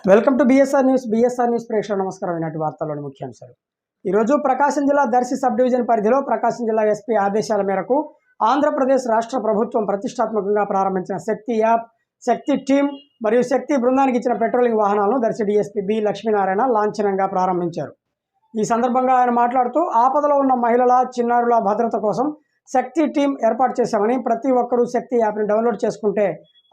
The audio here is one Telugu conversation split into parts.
వెల్కమ్ టు బిఎస్ఆర్ న్యూస్ ప్రేక్షకులకు నమస్కారం. ఈనాటి వార్తల్లోని ముఖ్యాంశాలు. ఈరోజు ప్రకాశం జిల్లా దర్శి సబ్ డివిజన్ పరిధిలో ప్రకాశం జిల్లా ఎస్పీ ఆదేశాల మేరకు ఆంధ్రప్రదేశ్ రాష్ట్ర ప్రభుత్వం ప్రతిష్టాత్మకంగా ప్రారంభించిన శక్తి యాప్, శక్తి టీమ్ మరియు శక్తి బృందానికి ఇచ్చిన పెట్రోలింగ్ వాహనాలను దర్శి డీఎస్పీ బి లక్ష్మీనారాయణ లాంఛనంగా ప్రారంభించారు. ఈ సందర్భంగా ఆయన మాట్లాడుతూ ఆపదలో ఉన్న మహిళల, చిన్నారుల భద్రత కోసం శక్తి టీమ్ ఏర్పాటు చేశామని, ప్రతి ఒక్కరూ శక్తి యాప్ని డౌన్లోడ్ చేసుకుంటే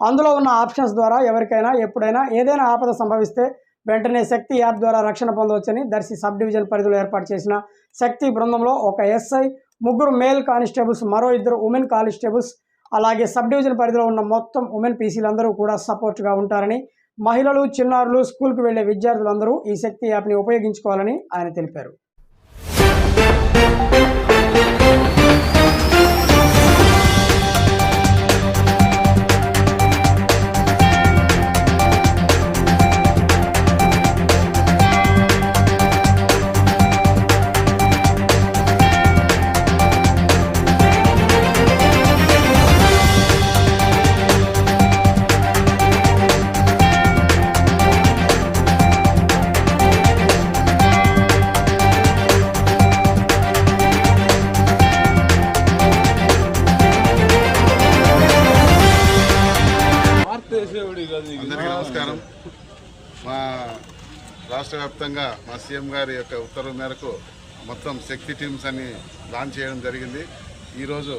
అందులో ఉన్న ఆప్షన్స్ ద్వారా ఎవరికైనా ఎప్పుడైనా ఏదైనా ఆపద సంభవిస్తే వెంటనే శక్తి యాప్ ద్వారా రక్షణ పొందవచ్చని దర్శి సబ్ డివిజన్ పరిధిలో ఏర్పాటు చేసిన శక్తి బృందంలో ఒక ఎస్ఐ, 3 మేల్ కానిస్టేబుల్స్, మరో 2 ఉమెన్ కానిస్టేబుల్స్, అలాగే సబ్ డివిజన్ పరిధిలో ఉన్న మొత్తం ఉమెన్ పీసీలందరూ కూడా సపోర్ట్గా ఉంటారని, మహిళలు, చిన్నారులు, స్కూల్కి వెళ్లే విద్యార్థులందరూ ఈ శక్తి యాప్ని ఉపయోగించుకోవాలని ఆయన తెలిపారు. అందరికీ నమస్కారం. మా రాష్ట్ర వ్యాప్తంగా మా సీఎం గారి యొక్క ఉత్తర్వు మేరకు మొత్తం శక్తి టీమ్స్ అని లాంచ్ చేయడం జరిగింది. ఈరోజు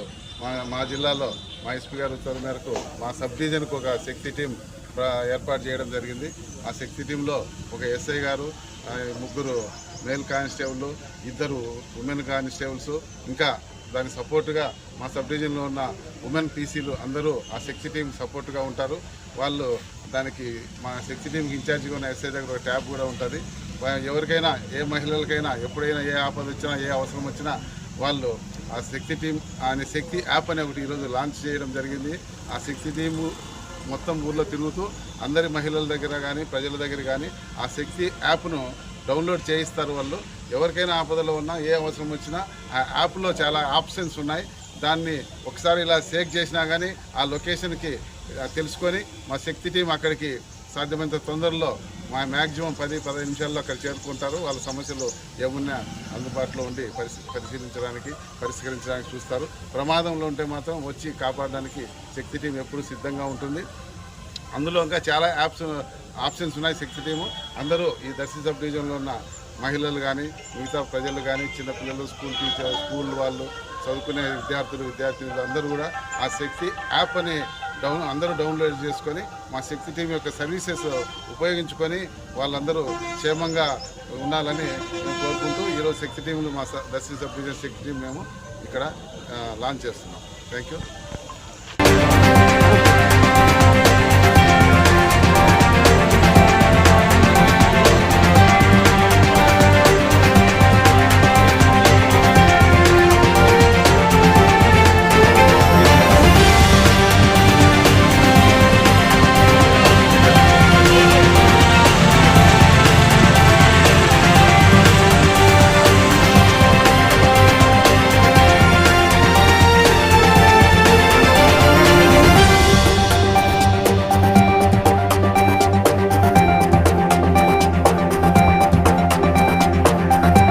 మా జిల్లాలో మా ఎస్పీ గారి ఉత్తర్వు మేరకు మా సబ్ డివిజన్కు ఒక శక్తి టీం ఏర్పాటు చేయడం జరిగింది. ఆ శక్తి టీంలో ఒక ఎస్ఐ గారు, 3 మేల్ కానిస్టేబుల్, 2 ఉమెన్ కానిస్టేబుల్స్, ఇంకా దానికి సపోర్టుగా మా సబ్ డివిజన్లో ఉన్న ఉమెన్ పీసీలు అందరూ ఆ శక్తి టీం సపోర్టుగా ఉంటారు. వాళ్ళు దానికి మా శక్తి టీంకి ఇన్ఛార్జిగా ఉన్న ఎస్ఐ దగ్గర ఒక ట్యాబ్ కూడా ఉంటుంది. ఎవరికైనా, ఏ మహిళలకైనా ఎప్పుడైనా ఏ ఆపద వచ్చినా, ఏ అవసరం వచ్చినా వాళ్ళు ఆ శక్తి టీం అనే శక్తి యాప్ అనే ఒకటి ఈరోజు లాంచ్ చేయడం జరిగింది. ఆ శక్తి టీము మొత్తం ఊర్లో తిరుగుతూ అందరి మహిళల దగ్గర కానీ ప్రజల దగ్గర కానీ ఆ శక్తి యాప్ను డౌన్లోడ్ చేయిస్తారు. వాళ్ళు ఎవరికైనా ఆపదలో ఉన్నా, ఏ అవసరం వచ్చినా ఆ యాప్లో చాలా ఆప్షన్స్ ఉన్నాయి. దాన్ని ఒకసారి ఇలా సేవ్ చేసినా కానీ ఆ లొకేషన్కి తెలుసుకొని మా శక్తి టీం అక్కడికి సాధ్యమైనంత తొందరలో మ్యాక్సిమం 10-15 నిమిషాల్లో అక్కడ చేరుకుంటారు. వాళ్ళ సమస్యలు ఏమున్నా అందుబాటులో ఉండి పరిష్కరించడానికి చూస్తారు. ప్రమాదంలో ఉంటే మాత్రం వచ్చి కాపాడడానికి శక్తి టీం ఎప్పుడూ సిద్ధంగా ఉంటుంది. అందులో ఇంకా చాలా ఆప్షన్స్ ఉన్నాయి. శక్తి టీము అందరూ ఈ దర్శి సబ్ డివిజన్లో ఉన్న మహిళలు కానీ, మిగతా ప్రజలు కానీ, చిన్నపిల్లలు, స్కూల్ వాళ్ళు, చదువుకునే విద్యార్థులు అందరూ కూడా ఆ శక్తి యాప్ అని అందరూ డౌన్లోడ్ చేసుకొని మా శక్తి టీం యొక్క సర్వీసెస్ ఉపయోగించుకొని వాళ్ళందరూ క్షేమంగా ఉండాలని మేము కోరుకుంటూ ఈరోజు శక్తి టీంలు మా దర్శి సబ్ డివిజన్ శక్తి టీం మేము ఇక్కడ లాంచ్ చేస్తున్నాం. Thank you.